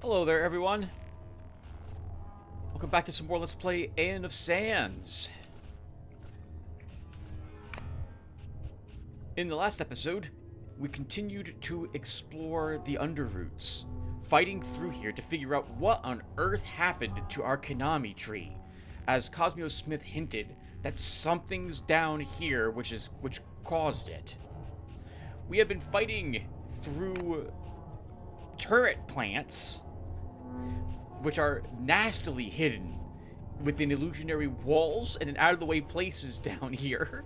Hello there, everyone. Welcome back to some more Let's Play Aeon of Sands. In the last episode, we continued to explore the Underroots, fighting through here to figure out what on earth happened to our Konami tree, as Cosmo Smith hinted that something's down here which caused it. We have been fighting through turret plants, which are nastily hidden within illusionary walls and in out-of-the-way places down here,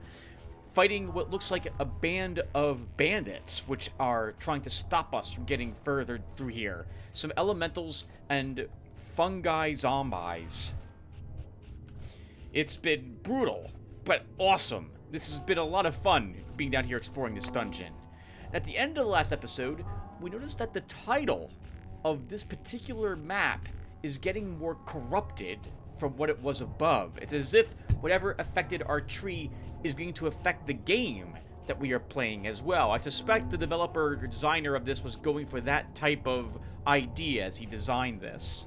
fighting what looks like a band of bandits, which are trying to stop us from getting further through here. Some elementals and fungi zombies. It's been brutal, but awesome. This has been a lot of fun being down here exploring this dungeon. At the end of the last episode, we noticed that the title of this particular map is getting more corrupted from what it was above. It's as if whatever affected our tree is going to affect the game that we are playing as well. I suspect the developer or designer of this was going for that type of idea as he designed this.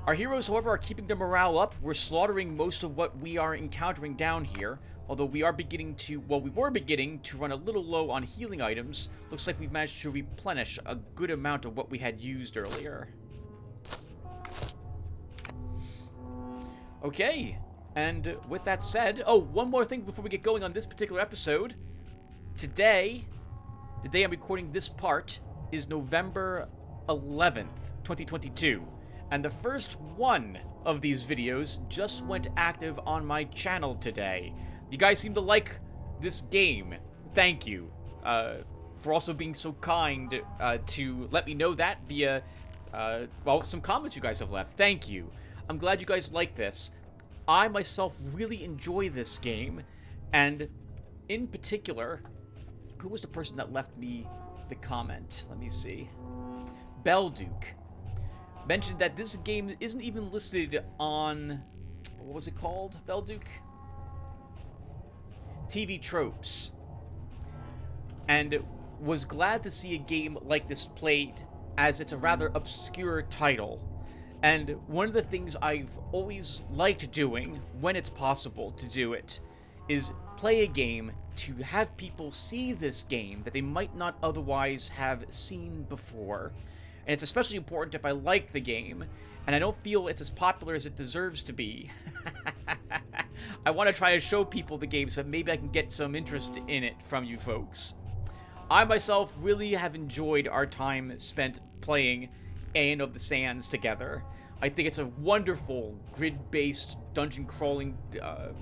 Our heroes, however, are keeping their morale up. We're slaughtering most of what we are encountering down here, although we are beginning to, well, we were beginning to run a little low on healing items. Looks like we've managed to replenish a good amount of what we had used earlier. Okay, and with that said, oh, one more thing before we get going on this particular episode. Today, the day I'm recording this part, is November 11th, 2022. And the first one of these videos just went active on my channel today. You guys seem to like this game. Thank you for also being so kind to let me know that via, well, some comments you guys have left. Thank you. I'm glad you guys like this. I myself really enjoy this game, and in particular, who was the person that left me the comment? Let me see. Belduke mentioned that this game isn't even listed on, what was it called, Belduke? TV Tropes. And was glad to see a game like this played, as it's a rather obscure title. And one of the things I've always liked doing, when it's possible to do it, is play a game to have people see this game that they might not otherwise have seen before. And it's especially important if I like the game, and I don't feel it's as popular as it deserves to be. I want to try to show people the game so that maybe I can get some interest in it from you folks. I myself really have enjoyed our time spent playing Aeon of the Sands together. I think it's a wonderful grid-based dungeon-crawling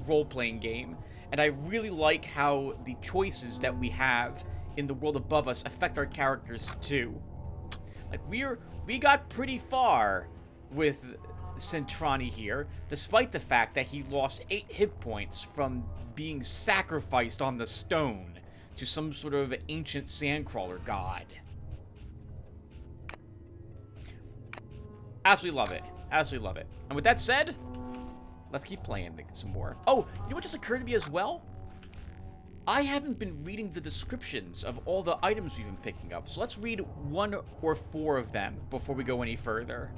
role-playing game, and I really like how the choices that we have in the world above us affect our characters too. Like, we got pretty far with Centrani here, despite the fact that he lost 8 hit points from being sacrificed on the stone to some sort of ancient sandcrawler god. Absolutely love it. Absolutely love it. And with that said, let's keep playing some more. Oh, you know what just occurred to me as well? I haven't been reading the descriptions of all the items we've been picking up, so let's read 1 or 4 of them before we go any further.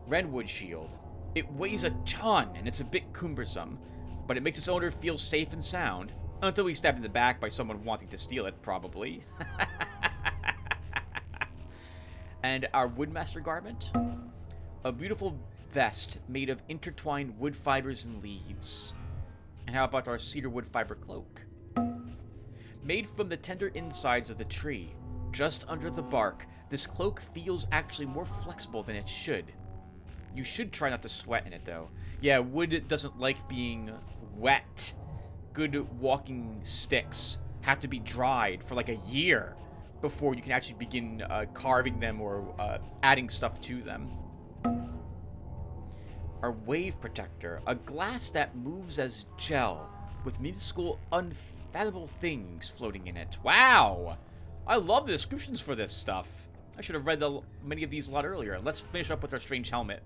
Redwood Shield. It weighs a ton, and it's a bit cumbersome, but it makes its owner feel safe and sound, until he's stabbed in the back by someone wanting to steal it, probably. And our Woodmaster Garment. A beautiful vest made of intertwined wood fibers and leaves. And how about our cedar wood fiber cloak? Made from the tender insides of the tree, just under the bark, this cloak feels actually more flexible than it should. You should try not to sweat in it, though. Yeah, wood doesn't like being wet. Good walking sticks have to be dried for like a year before you can actually begin carving them or adding stuff to them. Our Wave Protector, a glass that moves as gel, with minuscule, unfathomable things floating in it. Wow! I love the descriptions for this stuff. I should have read many of these a lot earlier. Let's finish up with our strange helmet.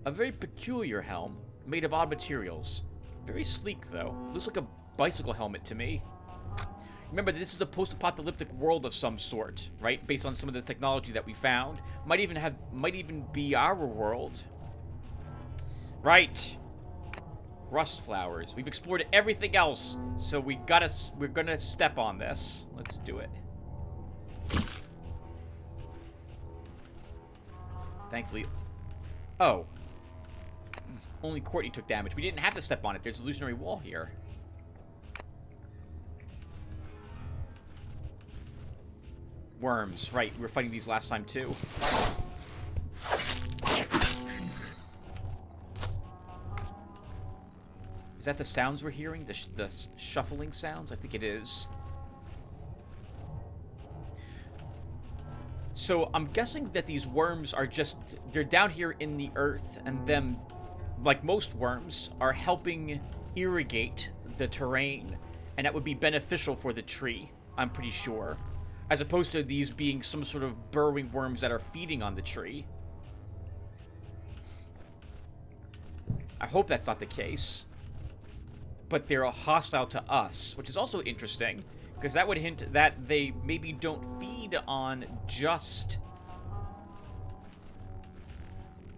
A very peculiar helm, made of odd materials. Very sleek, though. Looks like a bicycle helmet to me. Remember, this is a post-apocalyptic world of some sort, right? Based on some of the technology that we found. Might even be our world. Right. Rust flowers. We've explored everything else, so we're gonna step on this. Let's do it. Thankfully. Oh. Only Courtney took damage. We didn't have to step on it. There's an illusionary wall here. Worms. Right, we were fighting these last time too. Is that the sounds we're hearing? The shuffling sounds? I think it is. So I'm guessing that these worms are just... They're down here in the earth, and them, like most worms, are helping irrigate the terrain. And that would be beneficial for the tree, I'm pretty sure. As opposed to these being some sort of burrowing worms that are feeding on the tree. I hope that's not the case. But they're hostile to us, which is also interesting, because that would hint that they maybe don't feed on just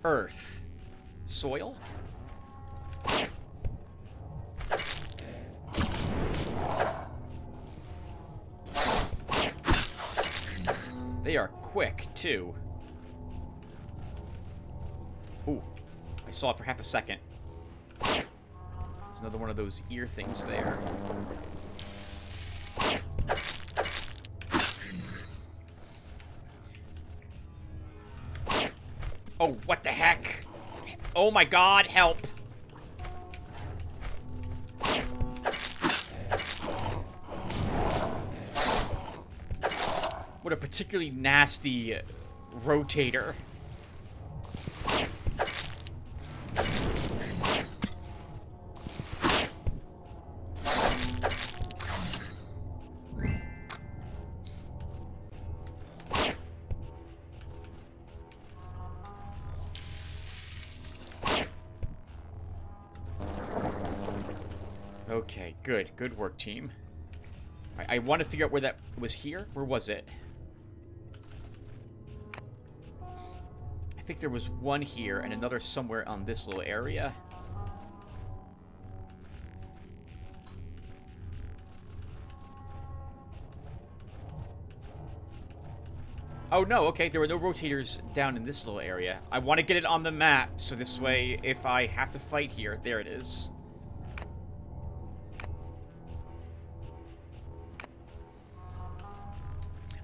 earth. Soil? They are quick, too. Ooh, I saw it for half a second. There's another one of those ear things there. Oh, what the heck? Oh my god, help! What a particularly nasty rotator. Okay, good. Good work, team. I want to figure out where that was here. Where was it? I think there was one here and another somewhere on this little area. Oh, no, okay, there were no rotators down in this little area. I want to get it on the map, so this way, if I have to fight here, there it is.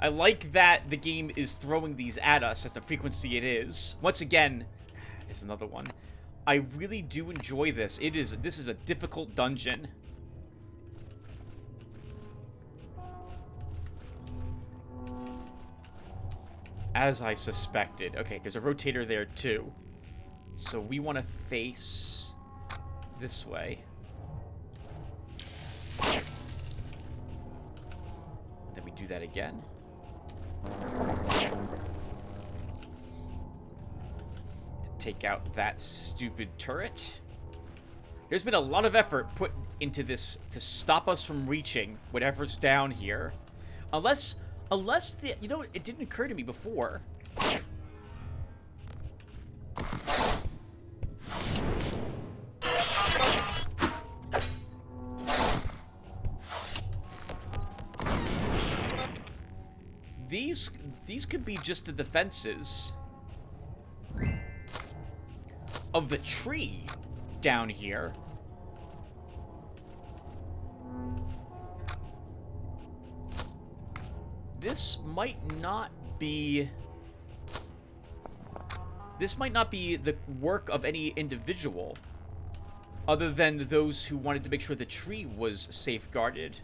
I like that the game is throwing these at us as the frequency it is. Once again, there's another one. I really do enjoy this. This is a difficult dungeon. As I suspected. Okay, there's a rotator there too. So we want to face this way. Then we do that again. To take out that stupid turret. There's been a lot of effort put into this to stop us from reaching whatever's down here. Unless the, you know, it didn't occur to me before. These could be just the defenses of the tree down here. This might not be the work of any individual other than those who wanted to make sure the tree was safeguarded.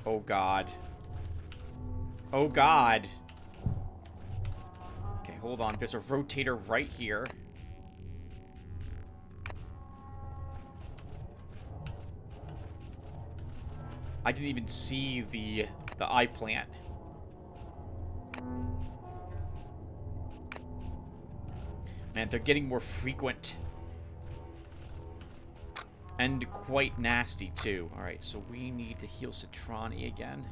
Oh god. Oh god. Okay, hold on. There's a rotator right here. I didn't even see the eye plant. Man, they're getting more frequent. And quite nasty, too. Alright, so we need to heal Citrani again.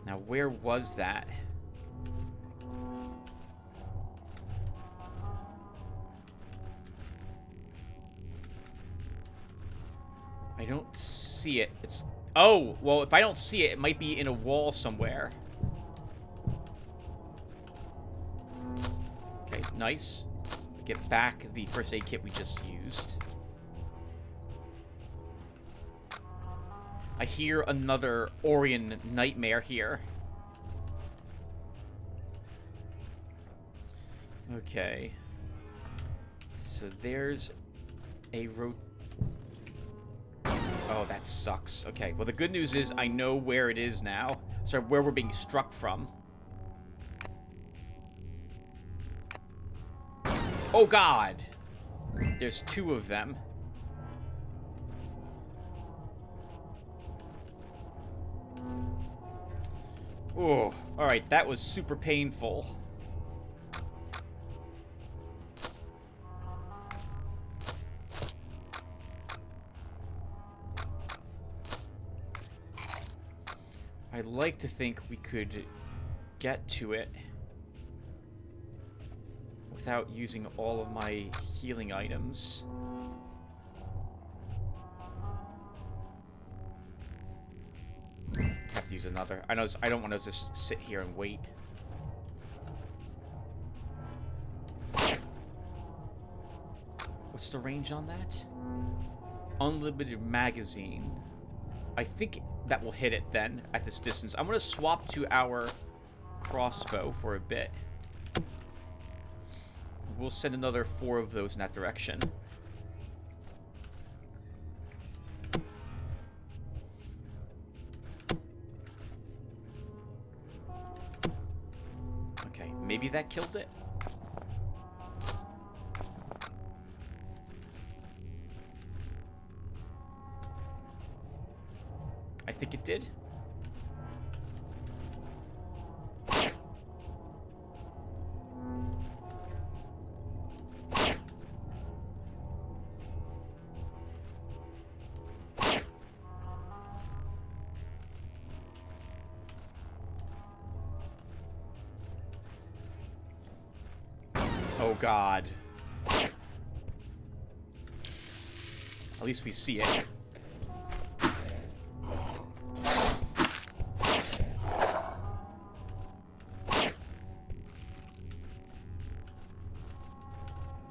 Now, where was that? I don't see it. It's... Oh! Well, if I don't see it, it might be in a wall somewhere. Okay, nice. Get back the first aid kit we just used. I hear another Orion nightmare here. Okay. So there's a Oh, that sucks. Okay, well the good news is I know where it is now. Sorry, where we're being struck from. Oh god! There's two of them. Oh, alright, that was super painful. I'd like to think we could get to it without using all of my healing items. Have to use another. I don't want to just sit here and wait. What's the range on that? Unlimited magazine. I think that will hit it then at this distance. I'm going to swap to our crossbow for a bit. We'll send another 4 of those in that direction. Okay, maybe that killed it. I think it did. Oh god. At least we see it.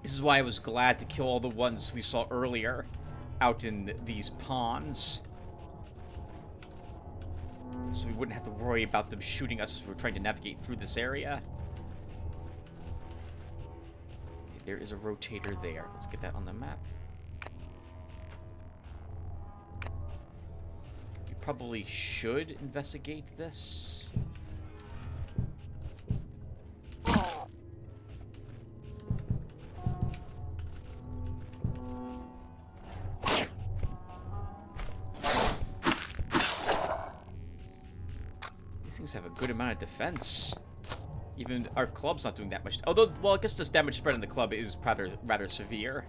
This is why I was glad to kill all the ones we saw earlier out in these ponds. So we wouldn't have to worry about them shooting us as we're trying to navigate through this area. Okay, there is a rotator there. Let's get that on the map. You probably should investigate this. Have a good amount of defense. Even our club's not doing that much. Although, well, I guess this damage spread in the club is rather severe.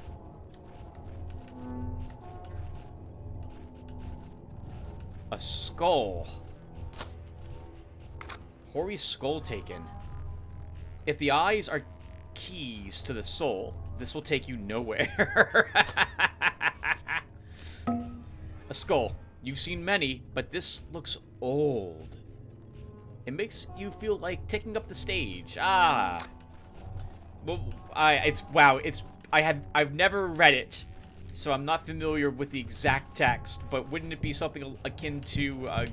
A skull. Hori's skull taken. If the eyes are keys to the soul, this will take you nowhere. A skull. You've seen many, but this looks old. It makes you feel like taking up the stage. Ah. Well, I've never read it, so I'm not familiar with the exact text, but wouldn't it be something akin to,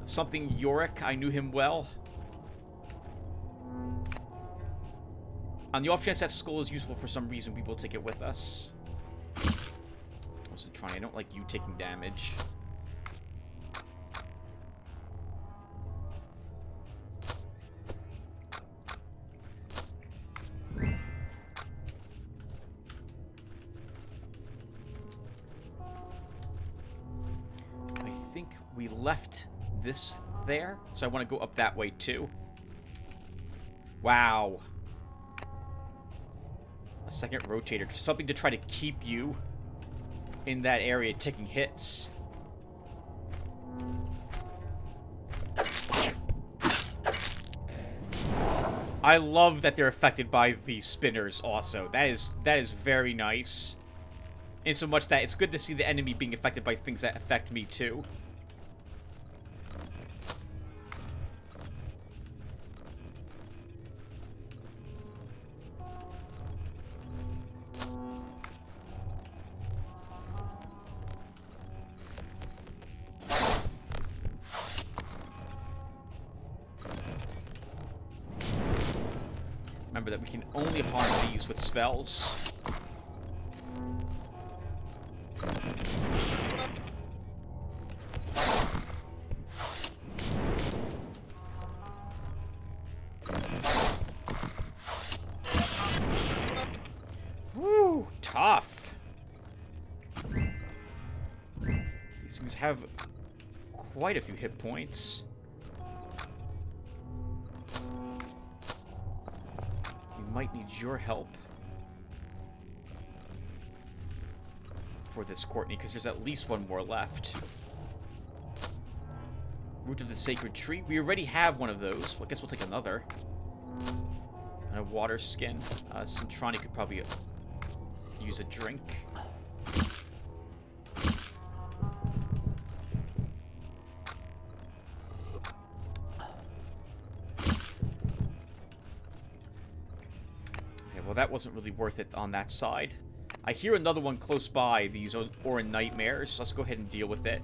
something Yorick? I knew him well. On the off chance that skull is useful for some reason, we will take it with us. Also, Tronny, I don't like you taking damage. We left this up there, so I want to go up that way too. Wow. A second rotator. Something to try to keep you in that area taking hits. I love that they're affected by the spinners also. That is very nice. In so much that it's good to see the enemy being affected by things that affect me too. Remember that we can only harm these with spells. Woo, tough. These things have quite a few hit points. Might need your help for this, Courtney, because there's at least one more left. Root of the Sacred Tree. We already have one of those. Well, I guess we'll take another. And a water skin. Centrani could probably use a drink. Well, that wasn't really worth it on that side. I hear another one close by, these Orin Nightmares. Let's go ahead and deal with it.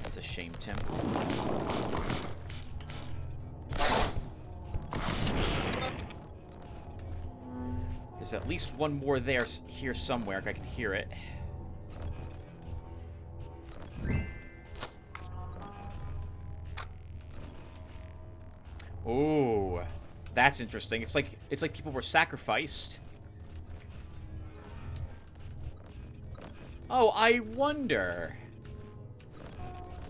That's a shame, Tim. There's at least one more there, here somewhere. I can hear it. Oh, that's interesting. It's like people were sacrificed. Oh, I wonder.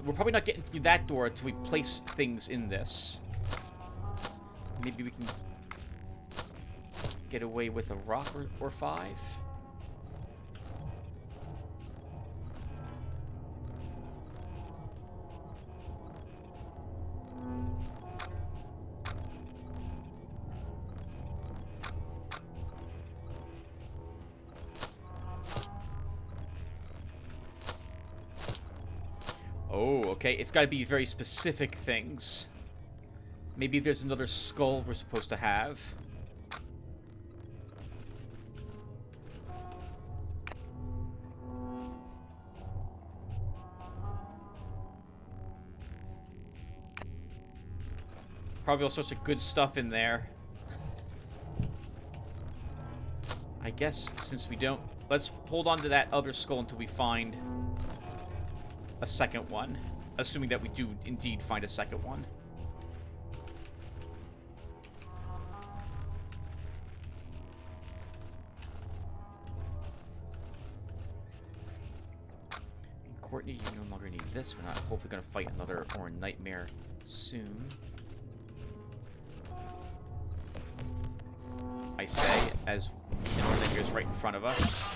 We're probably not getting through that door until we place things in this. Maybe we can get away with a rock or five. Oh, okay. It's got to be very specific things. Maybe there's another skull we're supposed to have. Probably all sorts of good stuff in there. I guess since we don't... Let's hold on to that other skull until we find a second one. Assuming that we do indeed find a second one. And Courtney, you no longer need this. We're not hopefully going to fight another Orin Nightmare soon. I say, as an Orin Nightmare is right in front of us.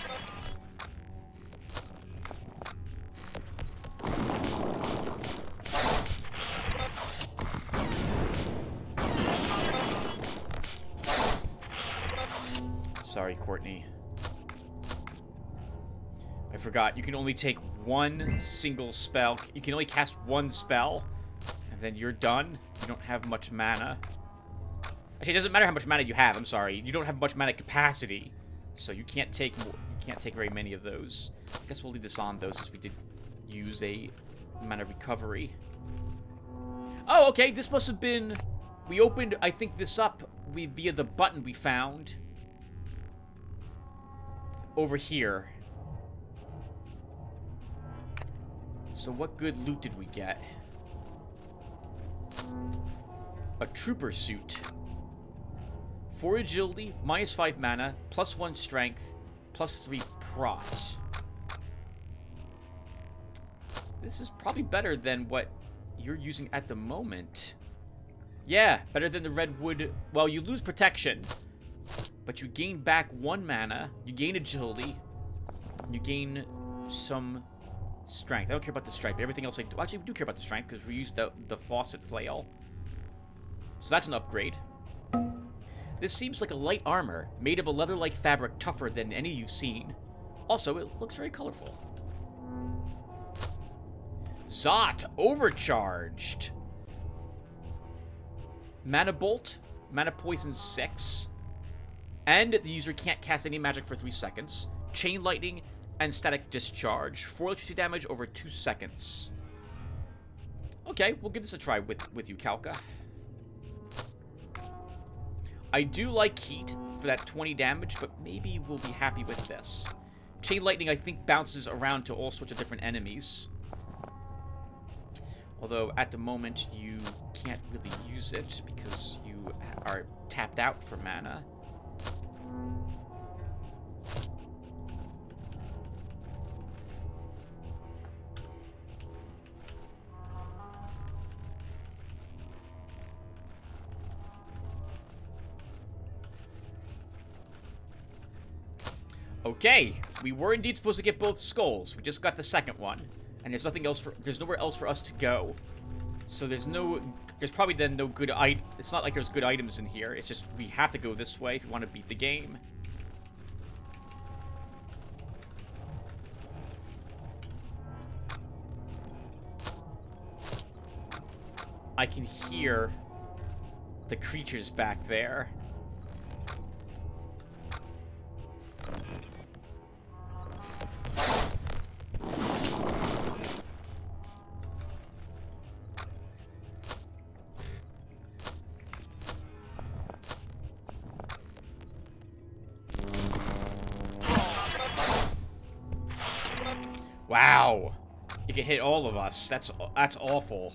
Sorry, Courtney. I forgot. You can only take one single spell. You can only cast one spell, and then you're done. You don't have much mana. Actually, it doesn't matter how much mana you have. I'm sorry. You don't have much mana capacity, so you can't take very many of those. I guess we'll leave this on though, since we did use a mana recovery. Oh, okay. This must have been. We opened, I think, this up via the button we found over here. So what good loot did we get? A trooper suit. 4 agility, -5 mana, +1 strength, +3 prot. This is probably better than what you're using at the moment. Yeah, better than the redwood. Well, you lose protection, but you gain back 1 mana, you gain agility, and you gain some strength. I don't care about the strength, but everything else I do. Actually, we do care about the strength because we used the faucet flail. So that's an upgrade. This seems like a light armor, made of a leather-like fabric tougher than any you've seen. Also, it looks very colorful. Zot, overcharged. Mana Bolt, Mana Poison 6. And the user can't cast any magic for 3 seconds. Chain Lightning and Static Discharge. 4 electricity damage over 2 seconds. Okay, we'll give this a try with you, Kalka. I do like Heat for that 20 damage, but maybe we'll be happy with this. Chain Lightning, I think, bounces around to all sorts of different enemies. Although, at the moment, you can't really use it because you are tapped out for mana. Okay, we were indeed supposed to get both skulls. We just got the second one, and there's nothing else there's nowhere else for us to go. So there's probably then no good it's not like there's good items in here. It's just we have to go this way if we want to beat the game. I can hear the creatures back there. Wow, you can hit all of us. That's awful.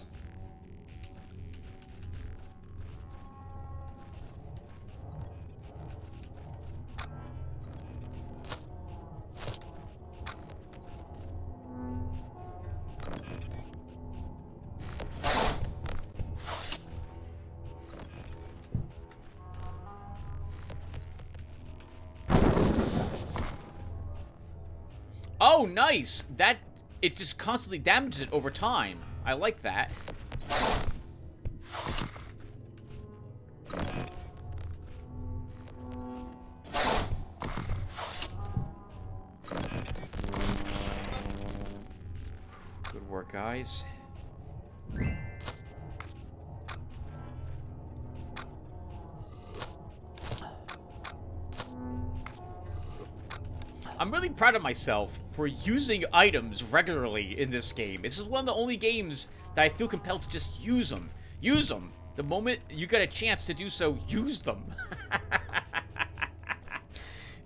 Oh, nice! It just constantly damages it over time. I like that. Good work, guys. I'm really proud of myself for using items regularly in this game. This is one of the only games that I feel compelled to just use them. Use them. The moment you get a chance to do so, use them.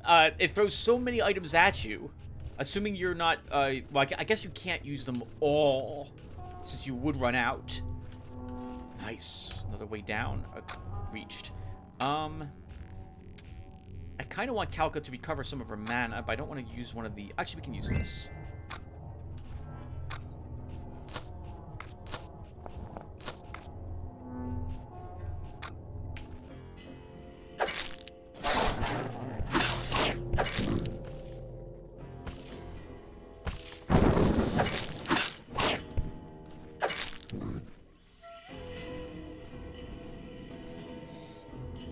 It throws so many items at you. Assuming you're not, well, I guess you can't use them all, since you would run out. Nice. Another way down. Reached. I kind of want Kalka to recover some of her mana, but I don't want to use one of the... Actually, we can use this.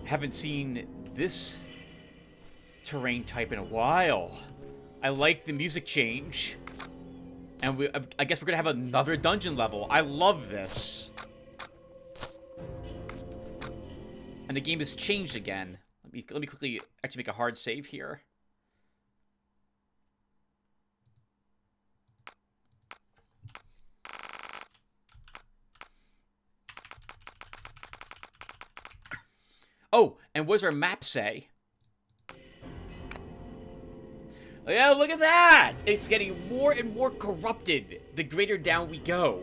Haven't seen this terrain type in a while. I like the music change. And I guess we're gonna have another dungeon level. I love this. And the game has changed again. Let me quickly actually make a hard save here. Oh, and what does our map say? Oh, yeah, look at that! It's getting more and more corrupted the greater down we go.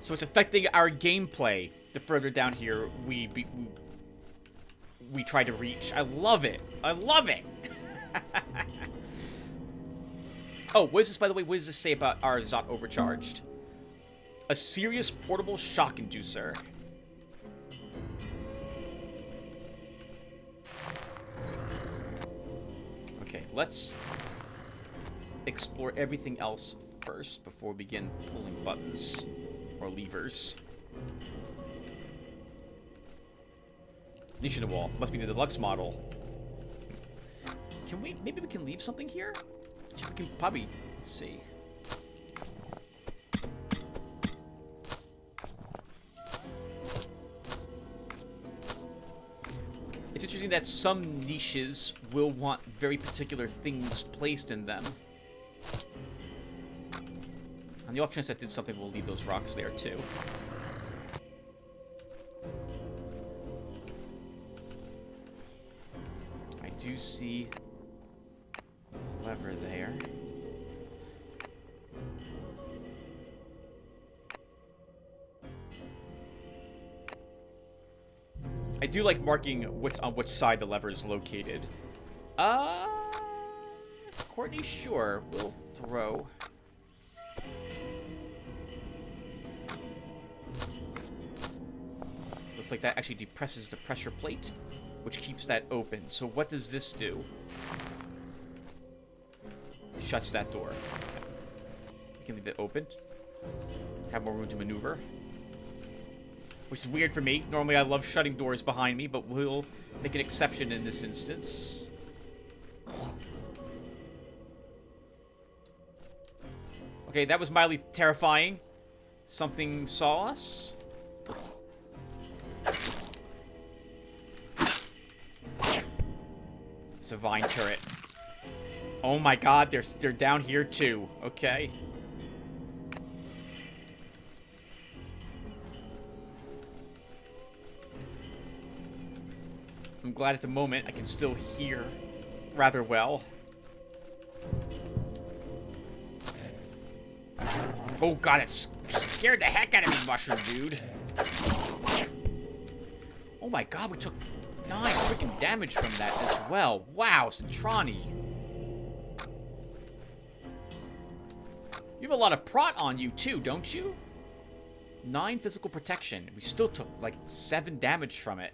So it's affecting our gameplay the further down here we try to reach. I love it. I love it. Oh, what is this, by the way? What does this say about our Zot Overcharged? A serious portable shock inducer. Okay, let's explore everything else first before we begin pulling buttons or levers. Niche in the wall. Must be the deluxe model. Can we... Maybe we can leave something here? We can probably... Let's see. It's interesting that some niches will want very particular things placed in them. On the off chance that did something, we'll leave those rocks there too. I do see a lever there. I do like marking on which side the lever is located. Courtney, sure. We'll throw. Looks like that actually depresses the pressure plate, which keeps that open. So what does this do? Shuts that door. Okay. We can leave it open. Have more room to maneuver. Which is weird for me. Normally I love shutting doors behind me, but we'll make an exception in this instance. Okay, that was mildly terrifying. Something saw us. It's a vine turret. Oh my god, they're down here too. Okay. I'm glad at the moment I can still hear rather well. Oh god, it scared the heck out of me, mushroom dude. Oh my god, we took 9 freaking damage from that as well. Wow, Centrani. You have a lot of prot on you too, don't you? 9 physical protection. We still took like 7 damage from it.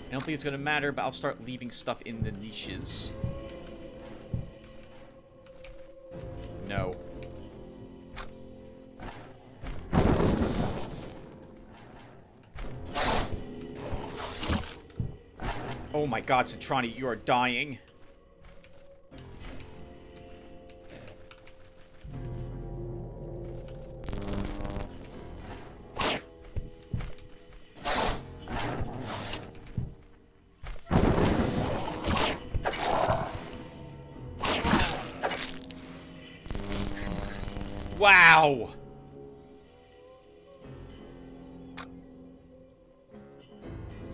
I don't think it's gonna matter, but I'll start leaving stuff in the niches. No. Oh my god, Centrani, you are dying. Wow!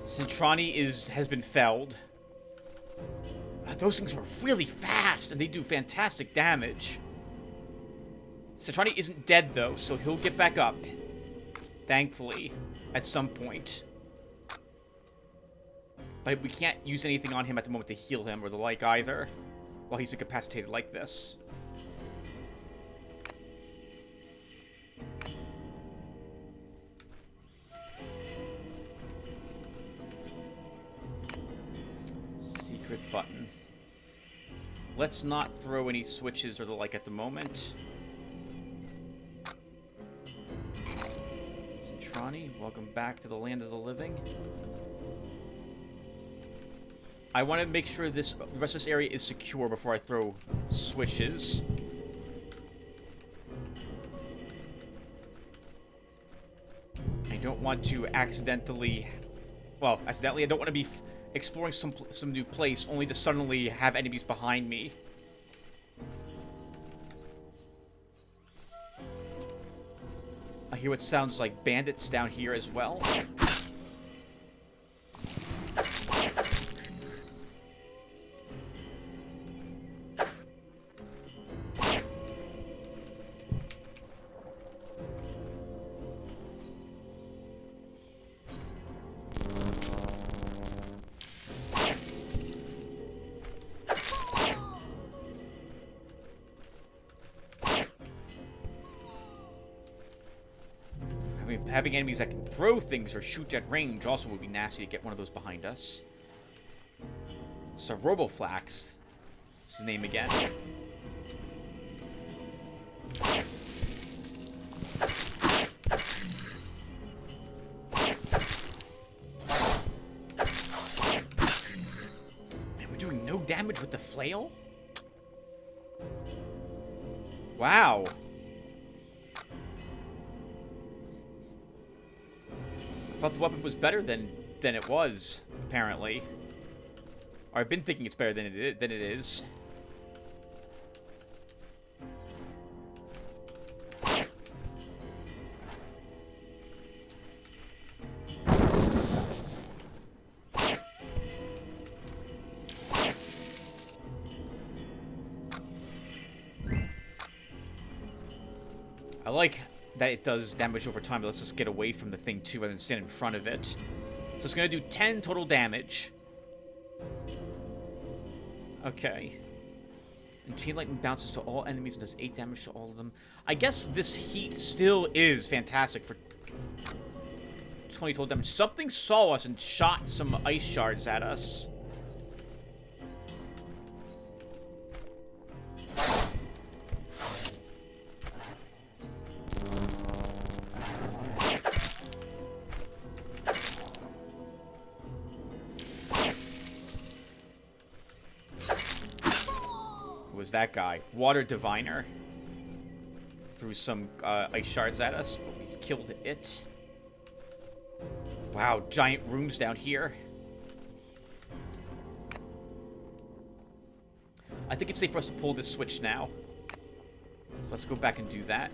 Centrani has been felled. Those things were really fast, and they do fantastic damage. Centrani isn't dead, though, so he'll get back up. Thankfully, at some point. But we can't use anything on him at the moment to heal him or the like either, while he's incapacitated like this. Secret button. Let's not throw any switches or the like at the moment. Centrani, welcome back to the land of the living. I want to make sure the rest of this area is secure before I throw switches. I don't want to accidentally... Well, accidentally, I don't want to be exploring some new place, only to suddenly have enemies behind me. I hear what sounds like bandits down here as well. mean, having enemies that can throw things or shoot at range also would be nasty to get one of those behind us. So Roboflax. That's his name again. Man, we're doing no damage with the flail? Wow. I thought the weapon was better than it was, apparently. Or I've been thinking it's better than it is. I like that it does damage over time, but let's just get away from the thing too rather than stand in front of it. So it's going to do 10 total damage. Okay. And Chain Lightning bounces to all enemies and does 8 damage to all of them. I guess this heat still is fantastic for 20 total damage. Something saw us and shot some ice shards at us. Was that guy? Water Diviner. Threw some ice shards at us, but we killed it. Wow, giant rooms down here. I think it's safe for us to pull this switch now. So let's go back and do that.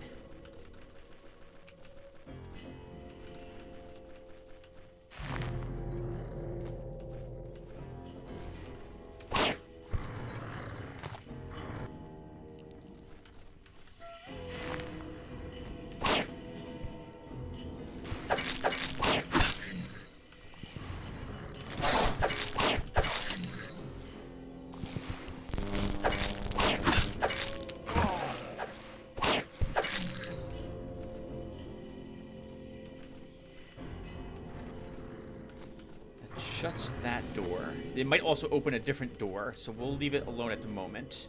Shuts that door. It might also open a different door, so we'll leave it alone at the moment.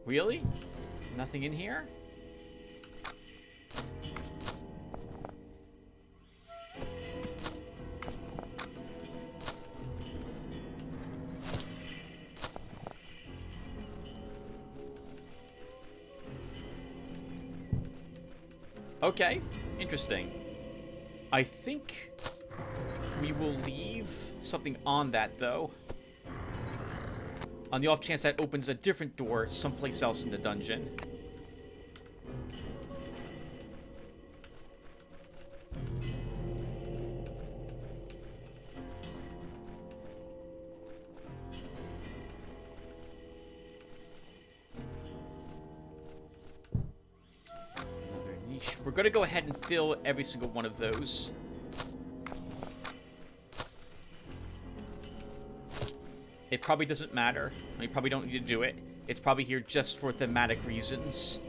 Really? Nothing in here? Okay, interesting. I think we will leave something on that, though. On the off chance that opens a different door someplace else in the dungeon. We're going to go ahead and fill every single one of those. It probably doesn't matter. We probably don't need to do it. It's probably here just for thematic reasons.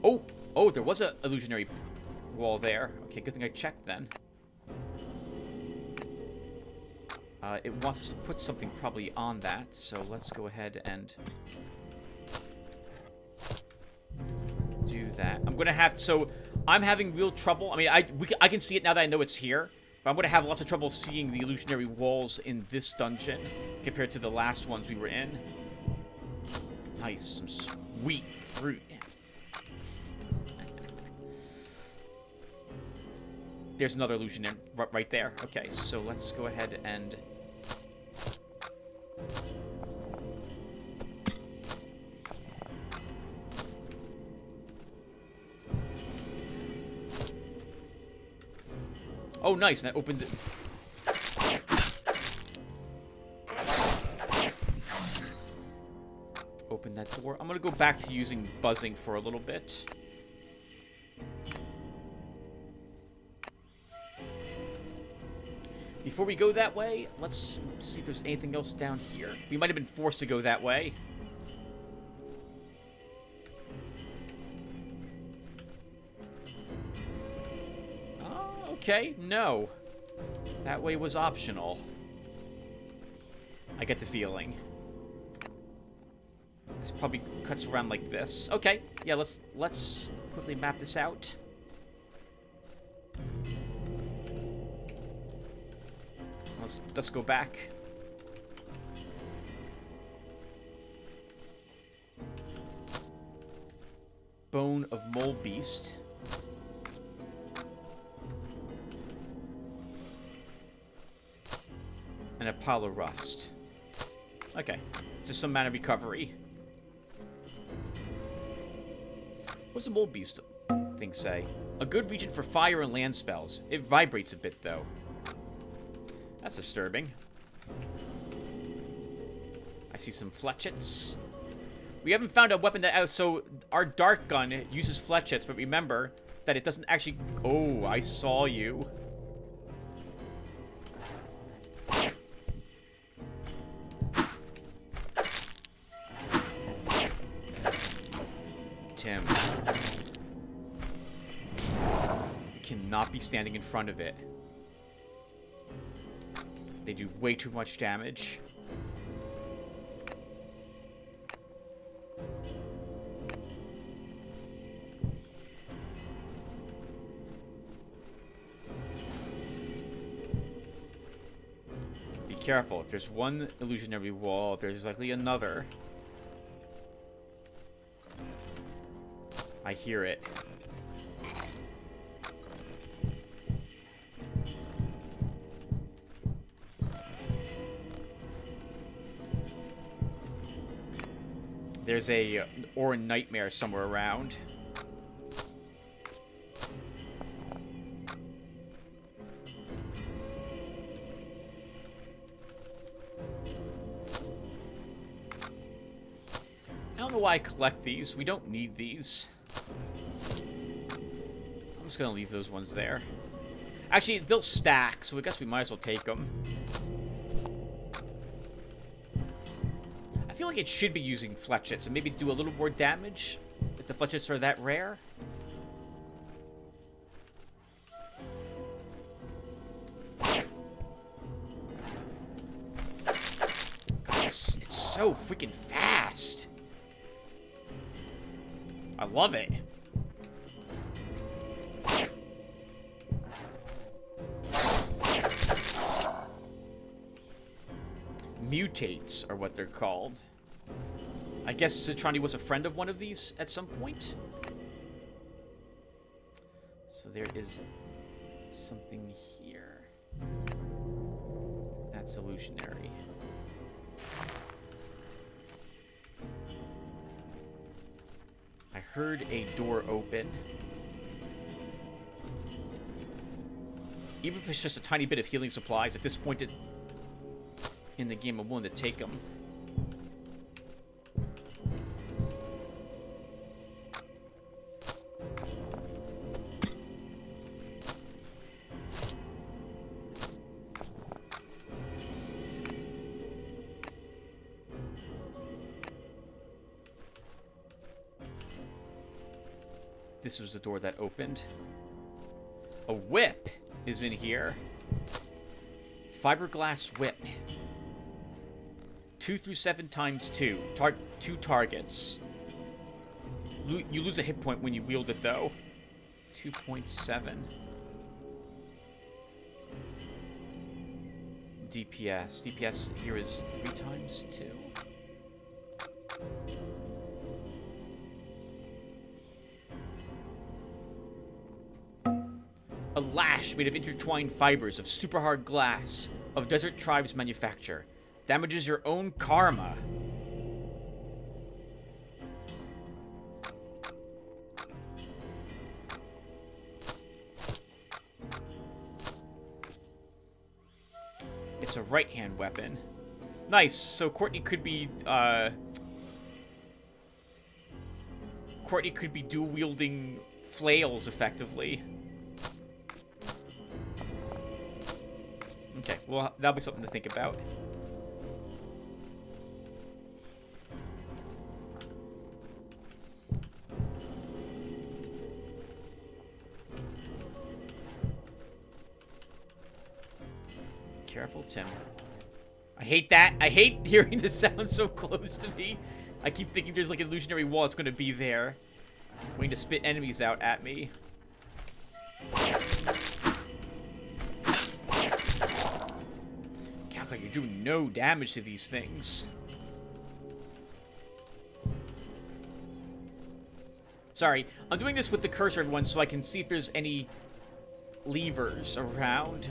Oh! Oh, there was an illusionary wall there. Okay, good thing I checked then. It wants us to put something probably on that, so let's go ahead and do that. I'm gonna have, so I'm having real trouble. I mean, I can see it now that I know it's here, but I'm gonna have lots of trouble seeing the illusionary walls in this dungeon compared to the last ones we were in. Nice, some sweet fruit. There's another illusion right there. Okay, so let's go ahead and oh, nice, and that opened it. Open that door. I'm gonna go back to using buzzing for a little bit. Before we go that way, let's see if there's anything else down here. We might have been forced to go that way. Oh, okay. No. That way was optional. I get the feeling. This probably cuts around like this. Okay. Yeah, let's quickly map this out. Let's go back. Bone of Mole Beast. And a pile of rust. Okay. Just some mana recovery. What's the Mole Beast thing say? A good region for fire and land spells. It vibrates a bit, though. That's disturbing. I see some fletchets. We haven't found a weapon that... So, our dart gun uses fletchets, but remember that it doesn't actually... Oh, I saw you. Tim. You cannot be standing in front of it. They do way too much damage. Be careful. If there's one illusionary wall, there's likely another. I hear it. There's a Orin Nightmare somewhere around. I don't know why I collect these. We don't need these. I'm just gonna leave those ones there. Actually, they'll stack, so I guess we might as well take them. I feel like it should be using fletchets and maybe do a little more damage if the fletchets are that rare. God, it's so freaking fast. I love it. Mutates are what they're called. I guess Citrani was a friend of one of these at some point. So there is something here. That's illusionary. I heard a door open. Even if it's just a tiny bit of healing supplies, at this point in the game, I'm willing to take them. This was the door that opened. A whip is in here. Fiberglass whip. 2 through 7 times 2. 2 targets. You lose a hit point when you wield it, though. 2.7. DPS. DPS here is 3 times 2. A lash made of intertwined fibers of super hard glass of desert tribes manufacture. Damages your own karma. It's a right-hand weapon. Nice. So Courtney could be dual wielding flails effectively. Okay, well, that'll be something to think about. Careful, Tim. I hate that. I hate hearing the sound so close to me. I keep thinking there's like an illusionary wall that's going to be there, waiting to spit enemies out at me. Calca, you're doing no damage to these things. Sorry, I'm doing this with the cursor, everyone, so I can see if there's any levers around.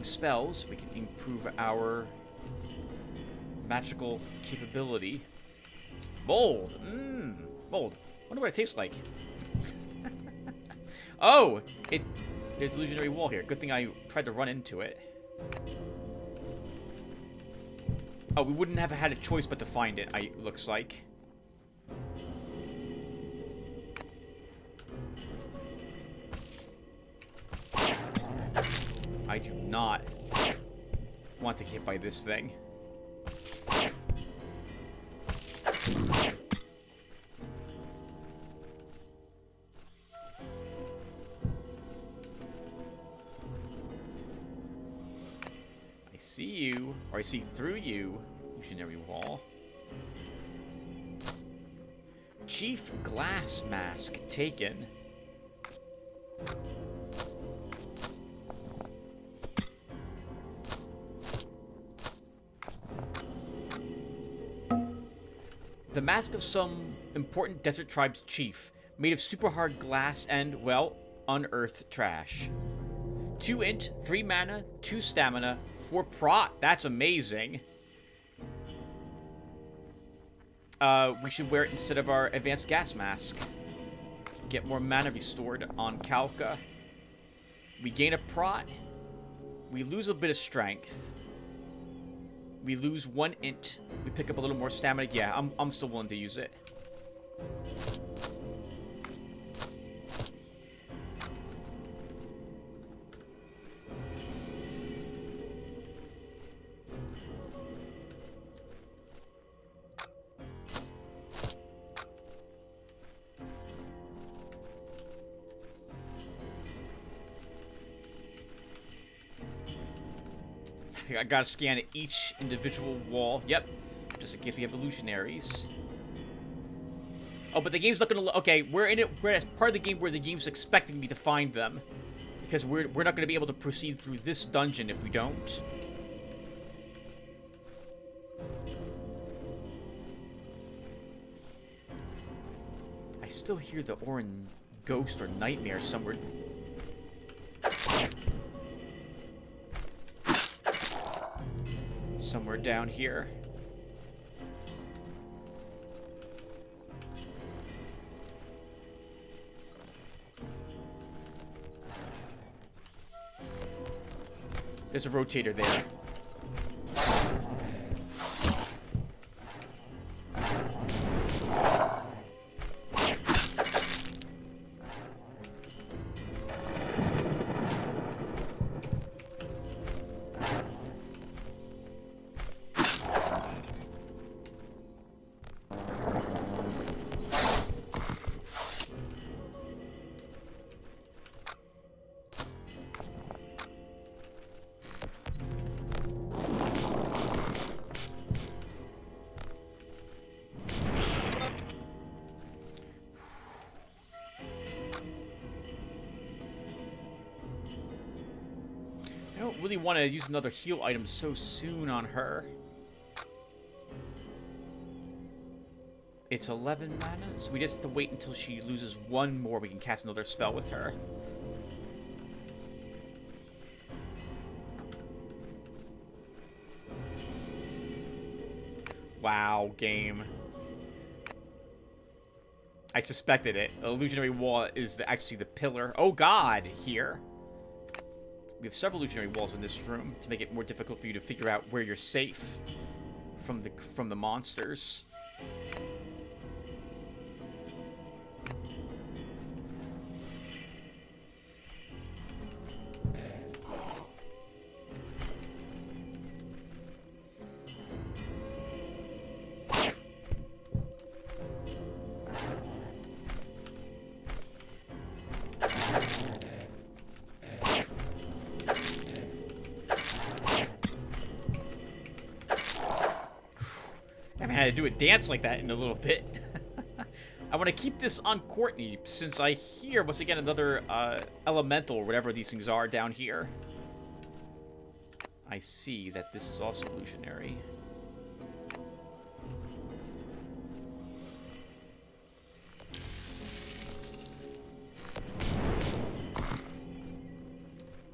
Spells, we can improve our magical capability. Mold! Mold. Wonder what it tastes like. Oh! There's an illusionary wall here. Good thing I tried to run into it. Oh, we wouldn't have had a choice but to find it, it looks like. I do not want to get hit by this thing. I see you, or I see through you, illusionary wall. Chief Glass Mask taken. The mask of some important desert tribe's chief, made of super hard glass and, well, unearthed trash. 2 int, 3 mana, 2 stamina, 4 prot. That's amazing. We should wear it instead of our advanced gas mask. Get more mana restored on Calca. We gain a prot. We lose a bit of strength. We lose 1 int. We pick up a little more stamina. Yeah, I'm still willing to use it. I gotta scan each individual wall. Yep. Just in case we have illusionaries. Oh, but the game's not gonna... Okay, we're in it. We're as part of the game where the game's expecting me to find them. Because we're not gonna be able to proceed through this dungeon if we don't. I still hear the Orin ghost or nightmare somewhere. Somewhere down here. There's a rotator there. I don't really want to use another heal item so soon on her. It's 11 mana, so we just have to wait until she loses 1 more. We can cast another spell with her. Wow, game. I suspected it. The illusionary wall is actually the pillar. Oh god, here. We have several illusionary walls in this room to make it more difficult for you to figure out where you're safe from the monsters. I haven't had to do a dance like that in a little bit. I want to keep this on Courtney, since I hear, once again, another elemental, or whatever these things are, down here. I see that this is also illusionary.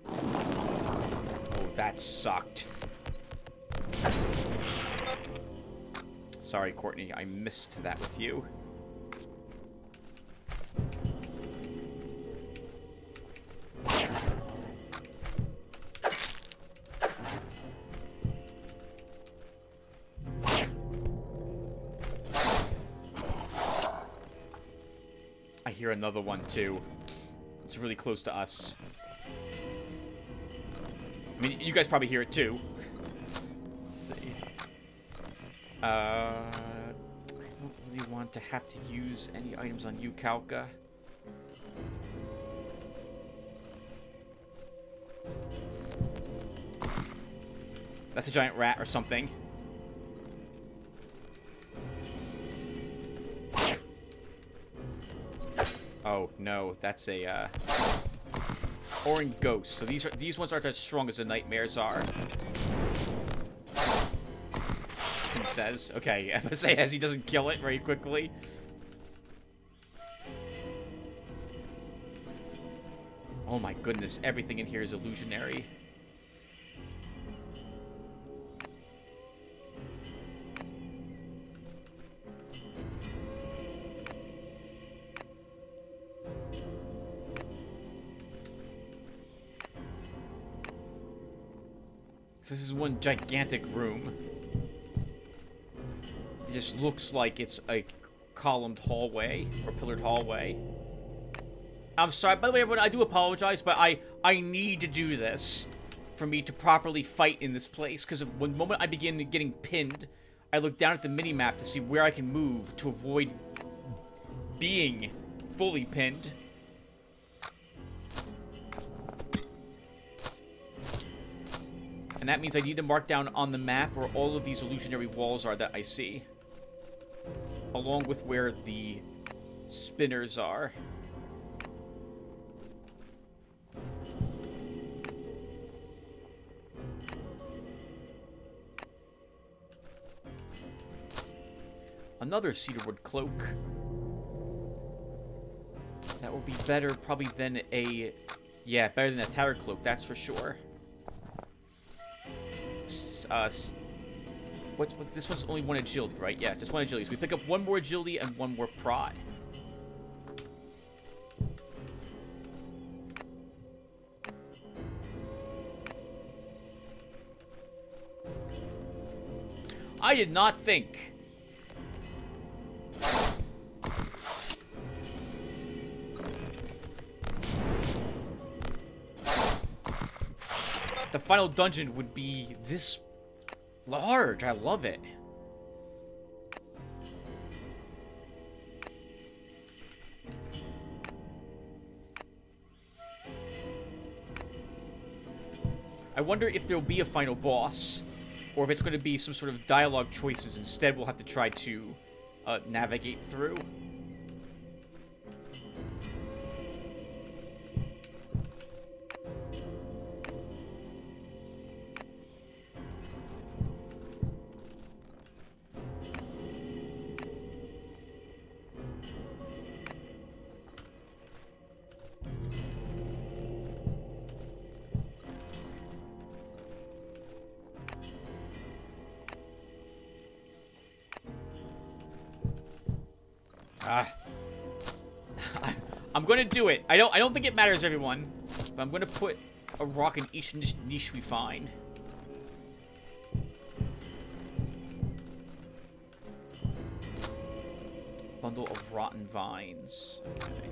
Oh, that sucked. Sorry, Courtney, I missed that with you. I hear another one, too. It's really close to us. I mean, you guys probably hear it, too. Let's see. I don't really want to have to use any items on you, Kalka. That's a giant rat or something. Oh no, that's a orange ghost. So these ones aren't as strong as the nightmares are. He says. Okay, I must say, as he doesn't kill it very quickly. Oh my goodness, everything in here is illusionary. So this is one gigantic room. It just looks like it's a columned hallway or pillared hallway. I'm sorry, by the way, everyone, I do apologize, but I need to do this for me to properly fight in this place, because the moment I begin getting pinned, I look down at the mini-map to see where I can move to avoid being fully pinned. And that means I need to mark down on the map where all of these illusionary walls are that I see. Along with where the spinners are. Another cedarwood cloak. That will be better probably than a... Yeah, better than a tower cloak, that's for sure. What's this one's only one agility, right? Yeah, just one agility. So we pick up one more agility and one more prod. I did not think. The final dungeon would be this large. I love it. I wonder if there'll be a final boss, or if it's going to be some sort of dialogue choices. Instead, we'll have to try to navigate through. I'm gonna do it. I don't think it matters, everyone. But I'm gonna put a rock in each niche we find. Bundle of rotten vines. Okay.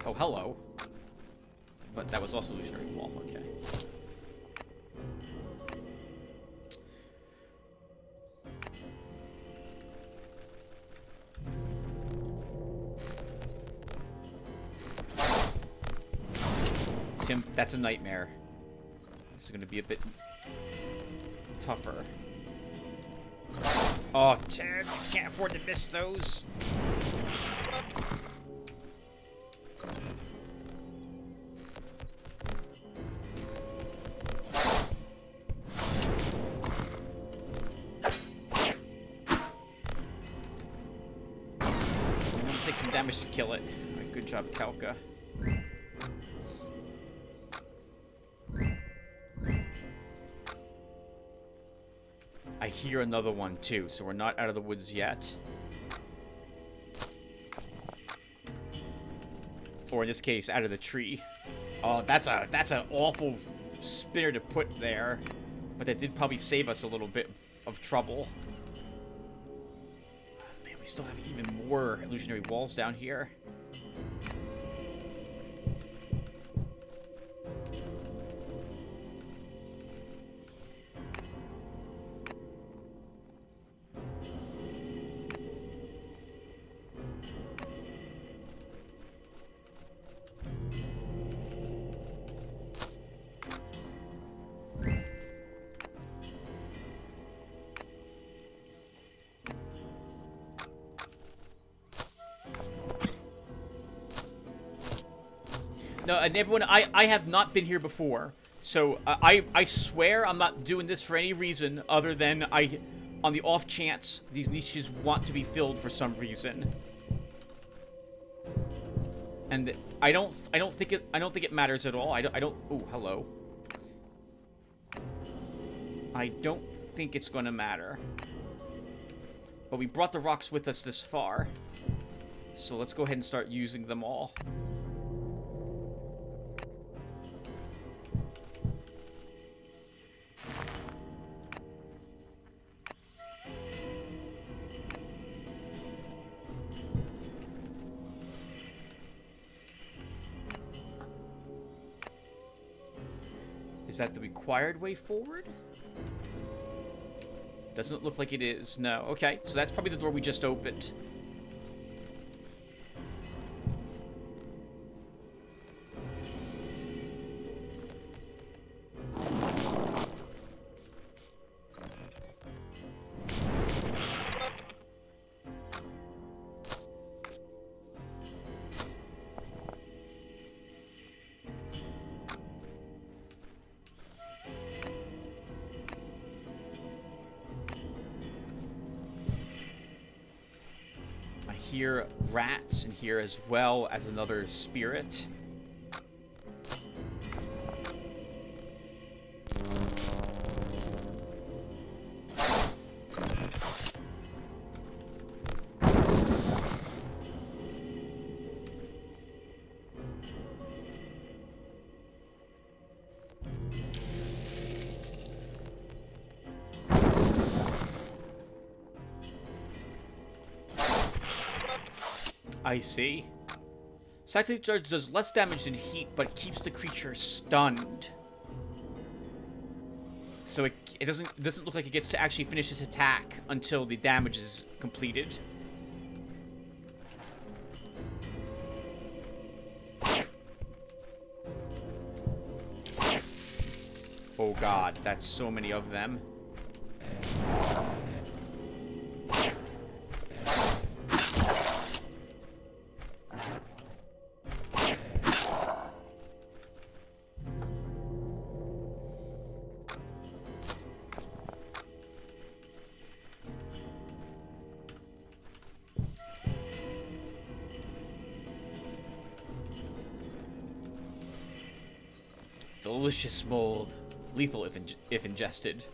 Oh, hello. But that was also illusionary wall. Okay. Tim, that's a nightmare. This is going to be a bit tougher. Oh, Tim, you can't afford to miss those. I'm going to take some damage to kill it. All right, good job, Kalka. I hear another one too, so we're not out of the woods yet. Or in this case, out of the tree. Oh, that's an awful spinner to put there. But that did probably save us a little bit of trouble. Man, we still have even more illusionary walls down here. No, and everyone, I have not been here before, so I swear I'm not doing this for any reason other than on the off chance these niches want to be filled for some reason. And I don't think it matters at all. I don't. Oh, hello. I don't think it's going to matter. But we brought the rocks with us this far, so let's go ahead and start using them all. Is that the required way forward? Doesn't look like it is. No. Okay, so that's probably the door we just opened. Hear rats in here as well as another spirit. I see. Psychic charge does less damage than heat, but keeps the creature stunned. So it doesn't look like it gets to actually finish its attack until the damage is completed. Oh god, that's so many of them. Delicious mold. Lethal if ingested.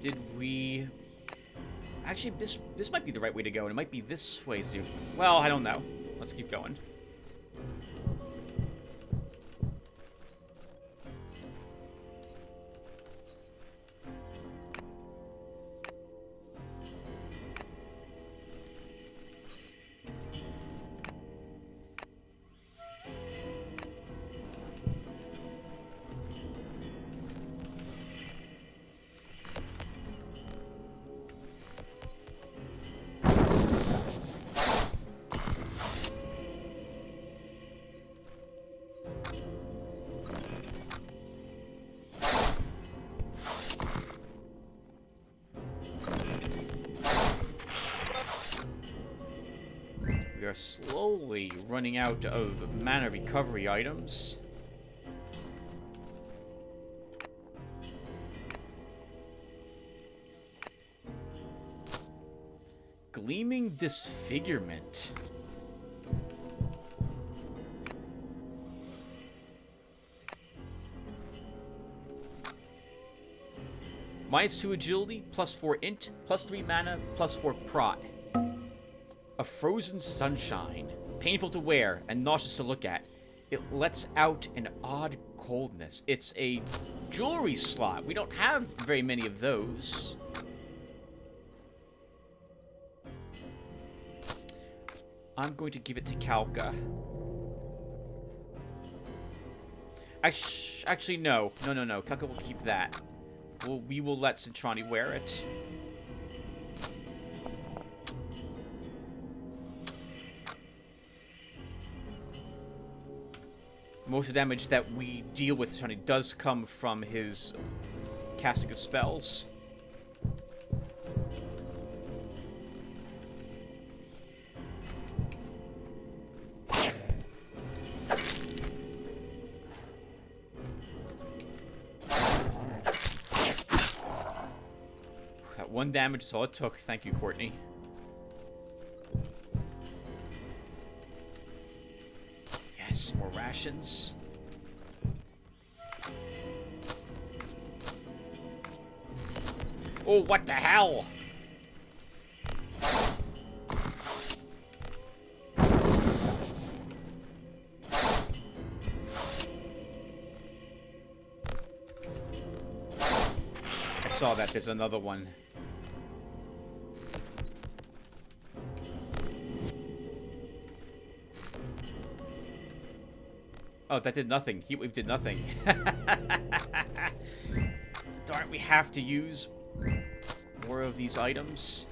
Did we... Actually, this might be the right way to go, and it might be this way soon. Well, I don't know. Let's keep going. We are slowly running out of mana recovery items. Gleaming Disfigurement. -2 agility, +4 int, +3 mana, +4 prot. A frozen sunshine. Painful to wear and nauseous to look at. It lets out an odd coldness. It's a jewelry slot. We don't have very many of those. I'm going to give it to Kalka. Actually, no. No. Kalka will keep that. We will let Cintrani wear it. Most of the damage that we deal with Cintrani does come from his casting of spells. That 1 damage is all it took. Thank you, Courtney. Yes, more rations. Oh, what the hell? I saw that. There's another one. Oh, that did nothing. Heatwave did nothing. Darn, we have to use more of these items.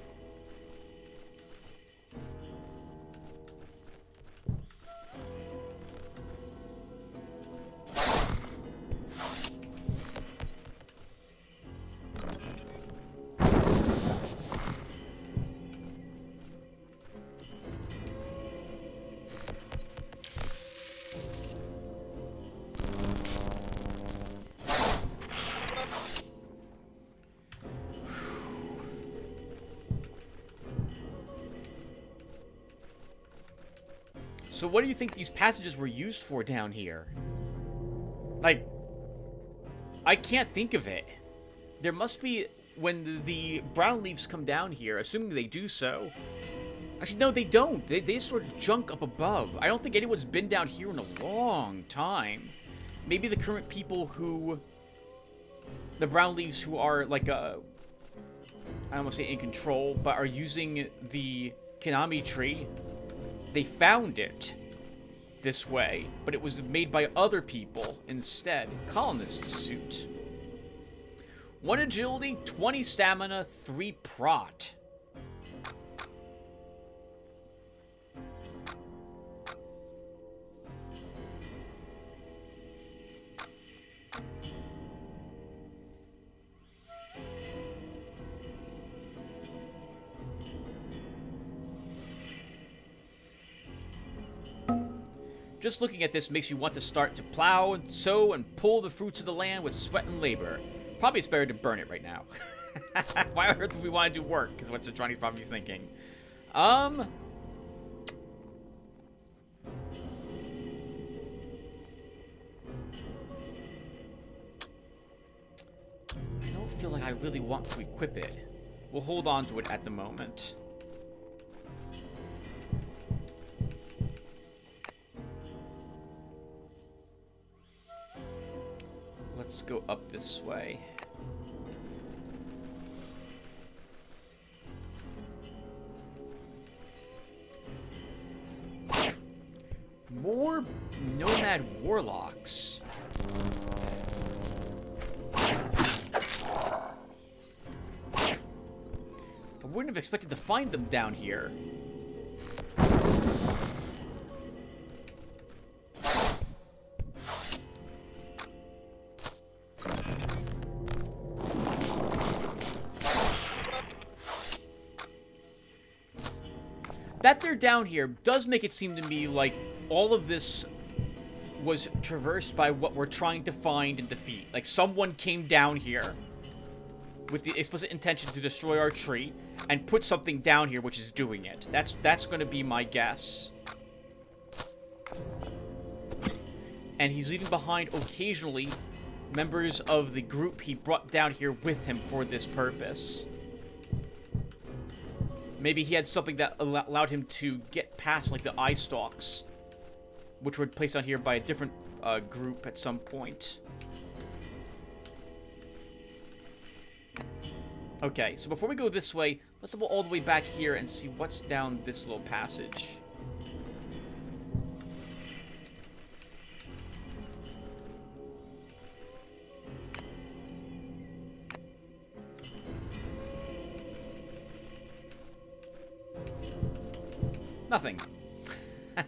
So what do you think these passages were used for down here? Like, I can't think of it. There must be, when the brown leaves come down here, assuming they do so. Actually, no, they don't. They sort of junk up above. I don't think anyone's been down here in a long time. Maybe the current people who... The brown leaves who are, like, I don't want to say in control, but are using the Konami tree. They found it this way, but it was made by other people instead. Colonist suit. 1 agility, 20 stamina, 3 prot. Just looking at this makes you want to start to plow and sow and pull the fruits of the land with sweat and labor. Probably it's better to burn it right now. Why on earth would we want to do work? Is what Cintrani's probably thinking. I don't feel like I really want to equip it. We'll hold on to it at the moment. Let's go up this way. More nomad warlocks. I wouldn't have expected to find them down here. That they're down here does make it seem to me like all of this was traversed by what we're trying to find and defeat. Like, someone came down here with the explicit intention to destroy our tree and put something down here which is doing it. That's going to be my guess. And he's leaving behind occasionally members of the group he brought down here with him for this purpose. Maybe he had something that allowed him to get past, like, the eye stalks, which were placed on here by a different group at some point. Okay, so before we go this way, let's go all the way back here and see what's down this little passage. Nothing. Oh,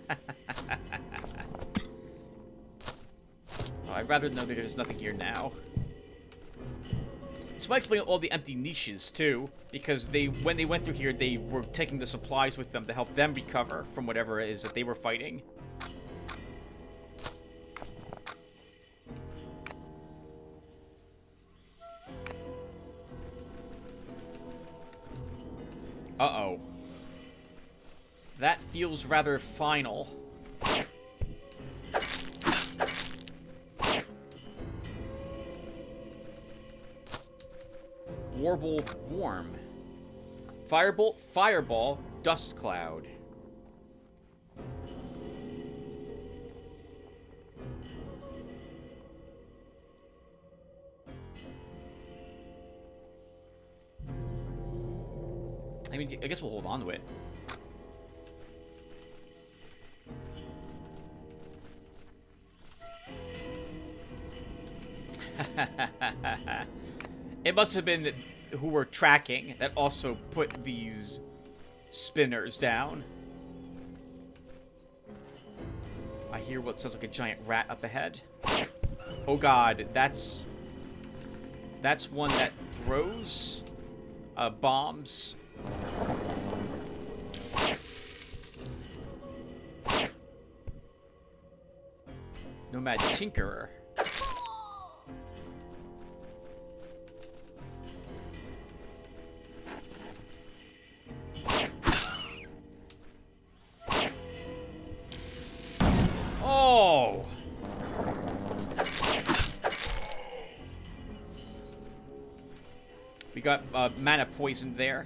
I'd rather know that there's nothing here now. This might explain all the empty niches, too, because when they went through here, they were taking the supplies with them to help them recover from whatever it is that they were fighting. Uh-oh. That feels rather final. Warble Warm. Firebolt, Fireball, Dust Cloud. I mean, I guess we'll hold on to it. It must have been who were tracking that also put these spinners down. I hear what sounds like a giant rat up ahead. Oh god, that's one that throws bombs. Nomad Tinkerer. Oh! We got mana poison there.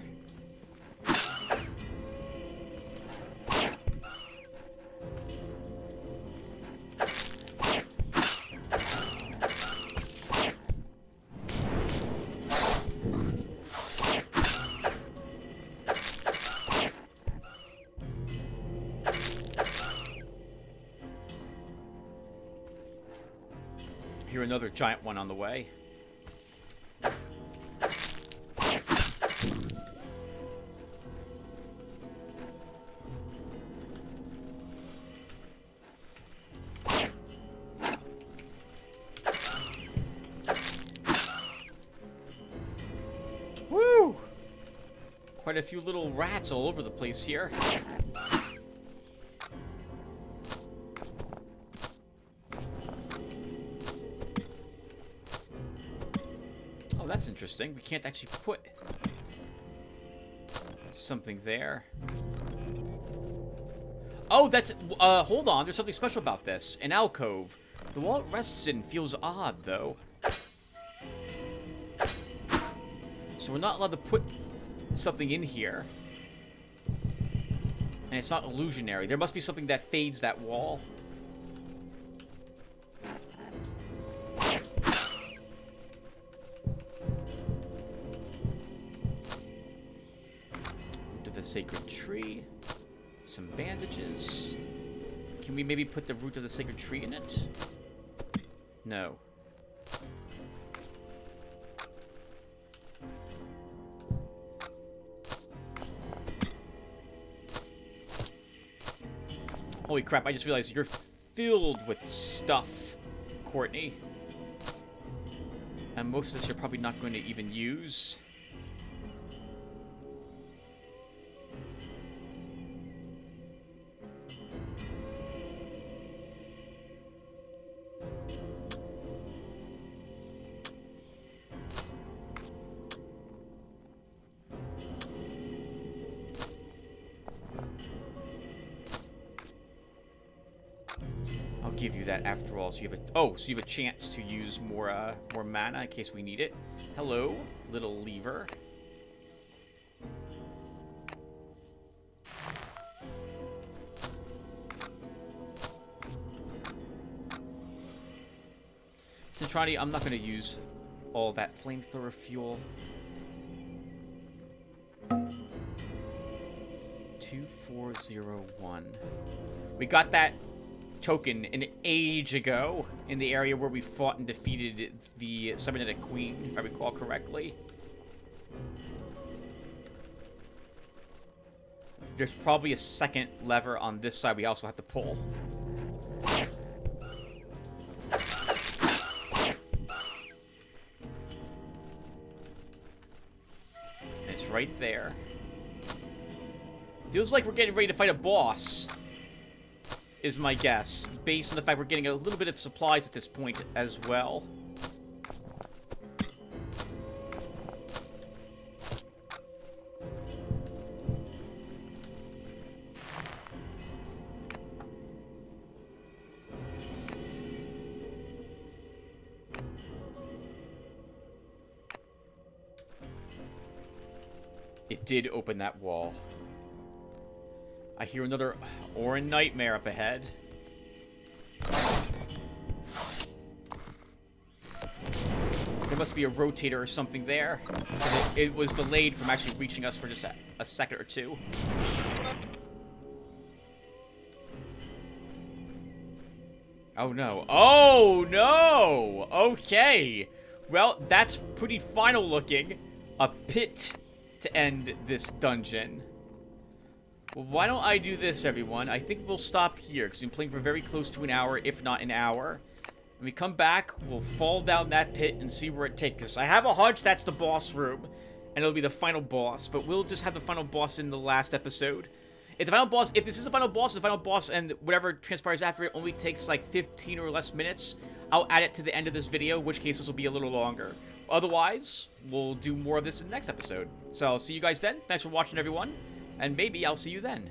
Hear another giant one on the way. Woo! Quite a few little rats all over the place here. That's interesting. We can't actually put something there. Oh, that's... hold on. There's something special about this. An alcove. The wall it rests in feels odd, though. So we're not allowed to put something in here. And it's not illusionary. There must be something that fades that wall. Root of the sacred tree. Some bandages. Can we maybe put the root of the sacred tree in it? No. Holy crap, I just realized you're filled with stuff, Courtney. And most of this you're probably not going to even use. Give you that after all, so you have a so you have a chance to use more mana in case we need it. Hello, little lever. Centrani, I'm not going to use all that flamethrower fuel. 2401. We got that token an age ago in the area where we fought and defeated the cybernetic queen, if I recall correctly. There's probably a second lever on this side we also have to pull. It's right there. Feels like we're getting ready to fight a boss, is my guess, based on the fact we're getting a little bit of supplies at this point as well. It did open that wall. I hear another Orin nightmare up ahead. There must be a rotator or something there. It was delayed from actually reaching us for just a second or two. Oh no. Oh no! Okay. Well, that's pretty final looking. A pit to end this dungeon. Well, why don't I do this, everyone? I think we'll stop here, because we've been playing for very close to an hour, if not an hour. When we come back, we'll fall down that pit and see where it takes us. I have a hunch that's the boss room, and it'll be the final boss, but we'll just have the final boss in the last episode. If this is the final boss, and whatever transpires after it only takes like 15 or less minutes, I'll add it to the end of this video, in which case this will be a little longer. Otherwise, we'll do more of this in the next episode. So, I'll see you guys then. Thanks for watching, everyone. And maybe I'll see you then.